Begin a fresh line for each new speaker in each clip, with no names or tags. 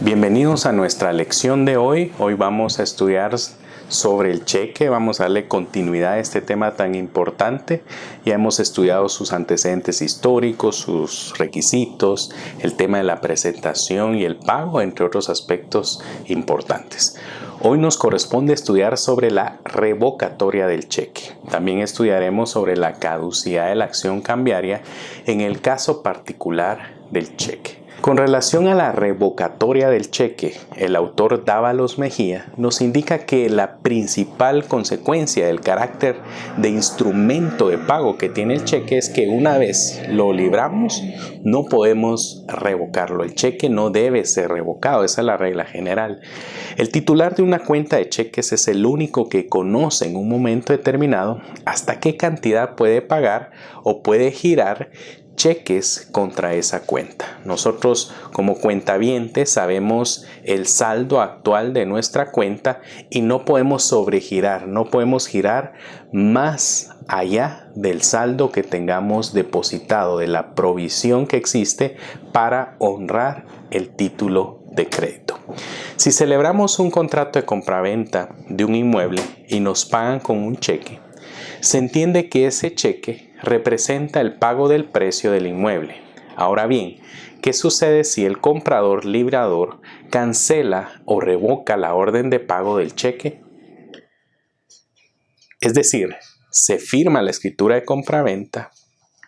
Bienvenidos a nuestra lección de hoy. Hoy vamos a estudiar sobre el cheque. Vamos a darle continuidad a este tema tan importante. Ya hemos estudiado sus antecedentes históricos, sus requisitos, el tema de la presentación y el pago, entre otros aspectos importantes. Hoy nos corresponde estudiar sobre la revocatoria del cheque. También estudiaremos sobre la caducidad de la acción cambiaria en el caso particular del cheque. Con relación a la revocatoria del cheque, el autor Dávalos Mejía nos indica que la principal consecuencia del carácter de instrumento de pago que tiene el cheque es que una vez lo libramos, no podemos revocarlo. El cheque no debe ser revocado, esa es la regla general. El titular de una cuenta de cheques es el único que conoce en un momento determinado hasta qué cantidad puede pagar o puede girar cheques contra esa cuenta. Nosotros como cuentavientes sabemos el saldo actual de nuestra cuenta y no podemos sobregirar, no podemos girar más allá del saldo que tengamos depositado, de la provisión que existe para honrar el título de crédito. Si celebramos un contrato de compraventa de un inmueble y nos pagan con un cheque, se entiende que ese cheque representa el pago del precio del inmueble. Ahora bien, ¿qué sucede si el comprador librador cancela o revoca la orden de pago del cheque? Es decir, se firma la escritura de compraventa,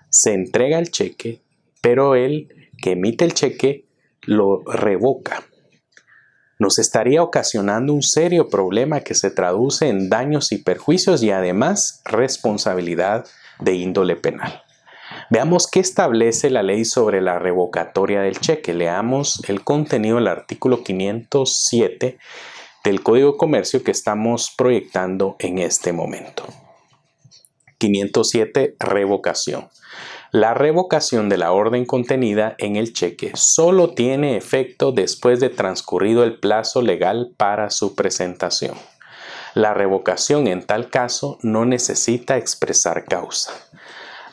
se entrega el cheque, pero el que emite el cheque lo revoca. Nos estaría ocasionando un serio problema que se traduce en daños y perjuicios y además responsabilidad de índole penal. Veamos qué establece la ley sobre la revocatoria del cheque. Leamos el contenido del artículo 507 del Código de Comercio que estamos proyectando en este momento. 507. Revocación. La revocación de la orden contenida en el cheque solo tiene efecto después de transcurrido el plazo legal para su presentación. La revocación en tal caso no necesita expresar causa.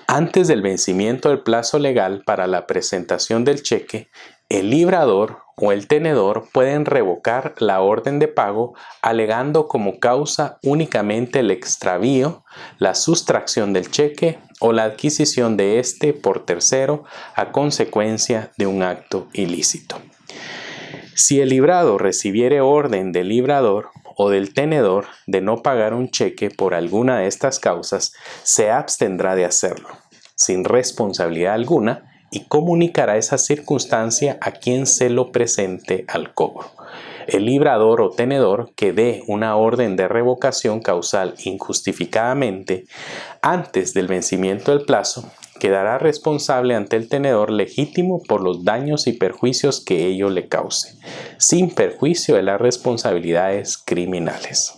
Antes del vencimiento del plazo legal para la presentación del cheque, el librador o el tenedor pueden revocar la orden de pago alegando como causa únicamente el extravío, la sustracción del cheque o la adquisición de éste por tercero a consecuencia de un acto ilícito. Si el librado recibiere orden del librador o del tenedor de no pagar un cheque por alguna de estas causas, se abstendrá de hacerlo, sin responsabilidad alguna, y comunicará esa circunstancia a quien se lo presente al cobro. El librador o tenedor que dé una orden de revocación causal injustificadamente antes del vencimiento del plazo quedará responsable ante el tenedor legítimo por los daños y perjuicios que ello le cause, sin perjuicio de las responsabilidades criminales.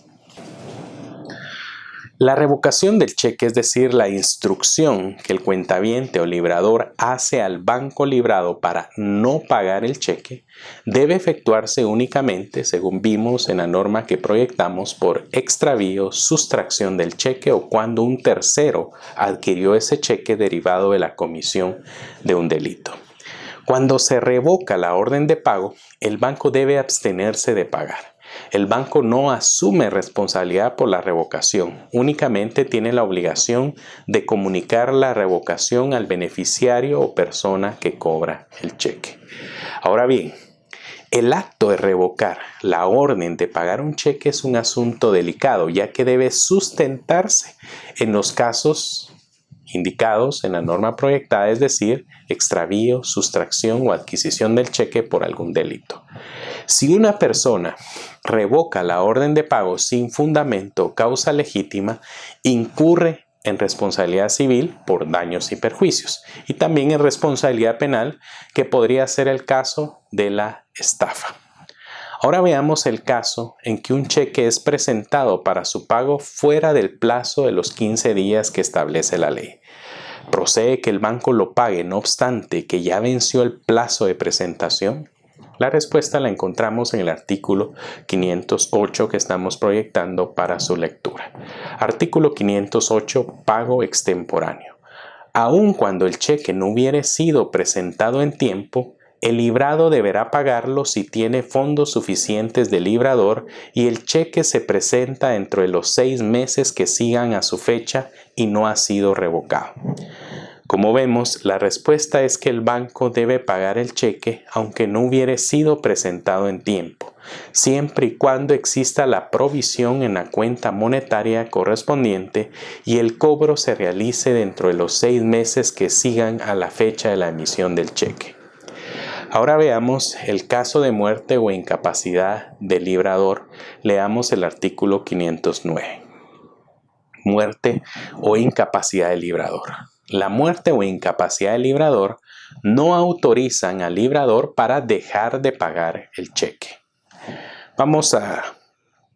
La revocación del cheque, es decir, la instrucción que el cuentaviente o librador hace al banco librado para no pagar el cheque, debe efectuarse únicamente, según vimos en la norma que proyectamos, por extravío, sustracción del cheque o cuando un tercero adquirió ese cheque derivado de la comisión de un delito. Cuando se revoca la orden de pago, el banco debe abstenerse de pagar. El banco no asume responsabilidad por la revocación, únicamente tiene la obligación de comunicar la revocación al beneficiario o persona que cobra el cheque. Ahora bien, el acto de revocar la orden de pagar un cheque es un asunto delicado, ya que debe sustentarse en los casos indicados en la norma proyectada, es decir, extravío, sustracción o adquisición del cheque por algún delito. Si una persona revoca la orden de pago sin fundamento o causa legítima, incurre en responsabilidad civil por daños y perjuicios y también en responsabilidad penal, que podría ser el caso de la estafa. Ahora veamos el caso en que un cheque es presentado para su pago fuera del plazo de los 15 días que establece la ley. ¿Procede que el banco lo pague no obstante que ya venció el plazo de presentación? La respuesta la encontramos en el artículo 508 que estamos proyectando para su lectura. Artículo 508, pago extemporáneo. Aun cuando el cheque no hubiere sido presentado en tiempo, El librado deberá pagarlo si tiene fondos suficientes del librador y el cheque se presenta dentro de los 6 meses que sigan a su fecha y no ha sido revocado. Como vemos, la respuesta es que el banco debe pagar el cheque aunque no hubiere sido presentado en tiempo, siempre y cuando exista la provisión en la cuenta monetaria correspondiente y el cobro se realice dentro de los 6 meses que sigan a la fecha de la emisión del cheque. Ahora veamos el caso de muerte o incapacidad del librador. Leamos el artículo 509. Muerte o incapacidad del librador. La muerte o incapacidad del librador no autorizan al librador para dejar de pagar el cheque. Vamos a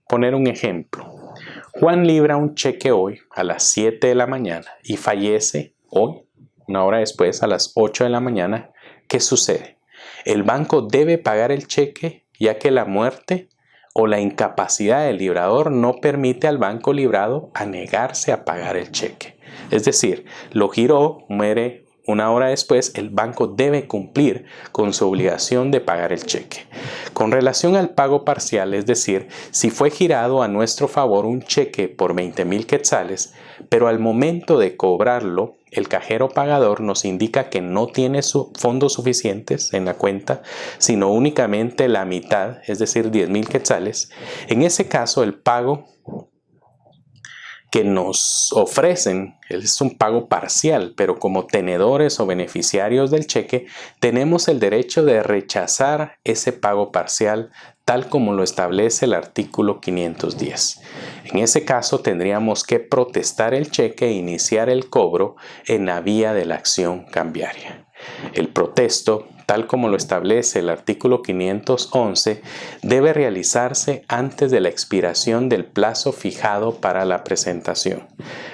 poner un ejemplo. Juan libra un cheque hoy a las 7 de la mañana y fallece hoy, una hora después, a las 8 de la mañana. ¿Qué sucede? El banco debe pagar el cheque ya que la muerte o la incapacidad del librador no permite al banco librado a negarse a pagar el cheque. Es decir, lo giró, muere una hora después, el banco debe cumplir con su obligación de pagar el cheque. Con relación al pago parcial, es decir, si fue girado a nuestro favor un cheque por 20,000 quetzales, pero al momento de cobrarlo, el cajero pagador nos indica que no tiene fondos suficientes en la cuenta, sino únicamente la mitad, es decir, 10,000 quetzales. En ese caso, el pago que nos ofrecen es un pago parcial, pero como tenedores o beneficiarios del cheque, tenemos el derecho de rechazar ese pago parcial tal como lo establece el artículo 510. En ese caso tendríamos que protestar el cheque e iniciar el cobro en la vía de la acción cambiaria. El protesto, tal como lo establece el artículo 511, debe realizarse antes de la expiración del plazo fijado para la presentación,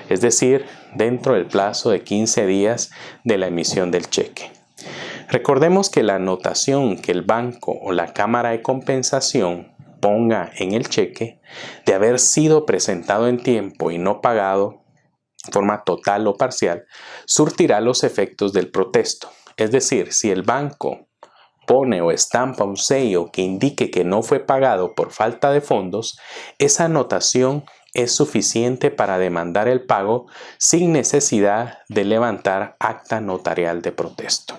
es decir, dentro del plazo de 15 días de la emisión del cheque. Recordemos que la anotación que el banco o la Cámara de Compensación ponga en el cheque de haber sido presentado en tiempo y no pagado de forma total o parcial, surtirá los efectos del protesto. Es decir, si el banco pone o estampa un sello que indique que no fue pagado por falta de fondos, esa anotación es suficiente para demandar el pago sin necesidad de levantar acta notarial de protesto.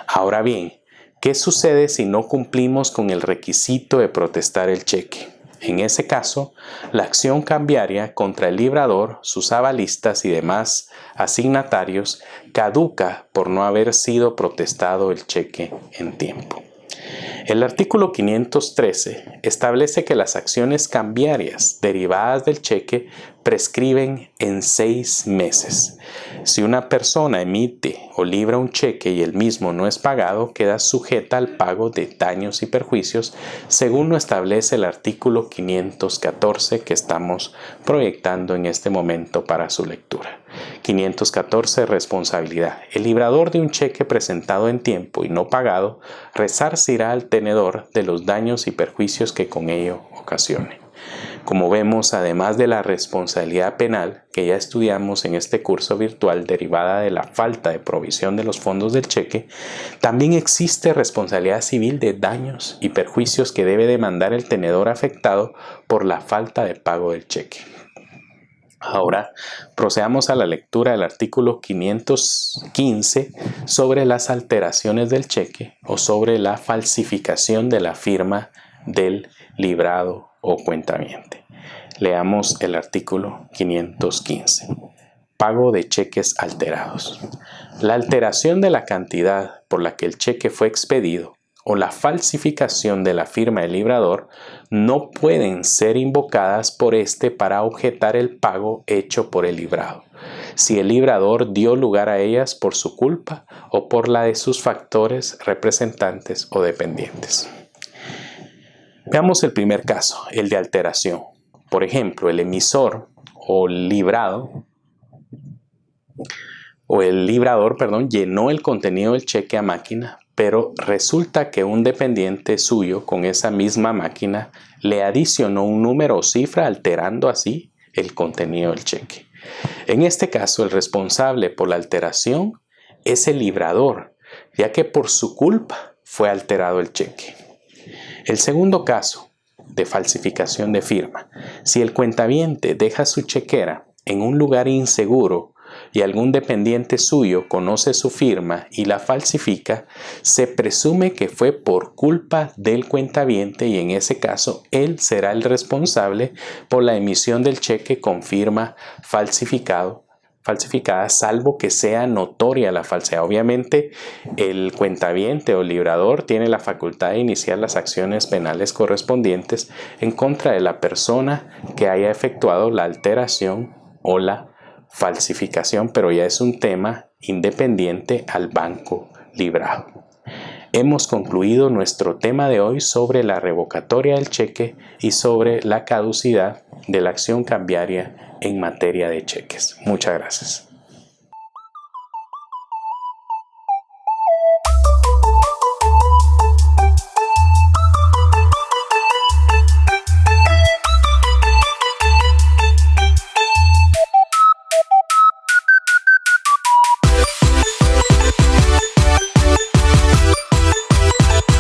Ahora bien, ¿qué sucede si no cumplimos con el requisito de protestar el cheque? En ese caso, la acción cambiaria contra el librador, sus avalistas y demás asignatarios caduca por no haber sido protestado el cheque en tiempo. El artículo 513 establece que las acciones cambiarias derivadas del cheque prescriben en 6 meses. Si una persona emite o libra un cheque y el mismo no es pagado, queda sujeta al pago de daños y perjuicios, según lo establece el artículo 514 que estamos proyectando en este momento para su lectura. 514. Responsabilidad. El librador de un cheque presentado en tiempo y no pagado resarcirá al tenedor de los daños y perjuicios que con ello ocasione. Como vemos, además de la responsabilidad penal que ya estudiamos en este curso virtual derivada de la falta de provisión de los fondos del cheque, también existe responsabilidad civil de daños y perjuicios que debe demandar el tenedor afectado por la falta de pago del cheque. Ahora procedamos a la lectura del artículo 515 sobre las alteraciones del cheque o sobre la falsificación de la firma del librado o cuentaviente. Leamos el artículo 515. Pago de cheques alterados. La alteración de la cantidad por la que el cheque fue expedido o la falsificación de la firma del librador no pueden ser invocadas por éste para objetar el pago hecho por el librado, si el librador dio lugar a ellas por su culpa o por la de sus factores, representantes o dependientes. Veamos el primer caso, el de alteración. Por ejemplo, el emisor o el librador, llenó el contenido del cheque a máquina, pero resulta que un dependiente suyo con esa misma máquina le adicionó un número o cifra alterando así el contenido del cheque. En este caso, el responsable por la alteración es el librador, ya que por su culpa fue alterado el cheque. El segundo caso de falsificación de firma: si el cuentaviente deja su chequera en un lugar inseguro y algún dependiente suyo conoce su firma y la falsifica, se presume que fue por culpa del cuentaviente y en ese caso él será el responsable por la emisión del cheque con firma falsificada, salvo que sea notoria la falsedad. Obviamente, el cuentaviente o librador tiene la facultad de iniciar las acciones penales correspondientes en contra de la persona que haya efectuado la alteración o la falsificación, pero ya es un tema independiente al banco librado. Hemos concluido nuestro tema de hoy sobre la revocatoria del cheque y sobre la caducidad de la acción cambiaria en materia de cheques. Muchas gracias.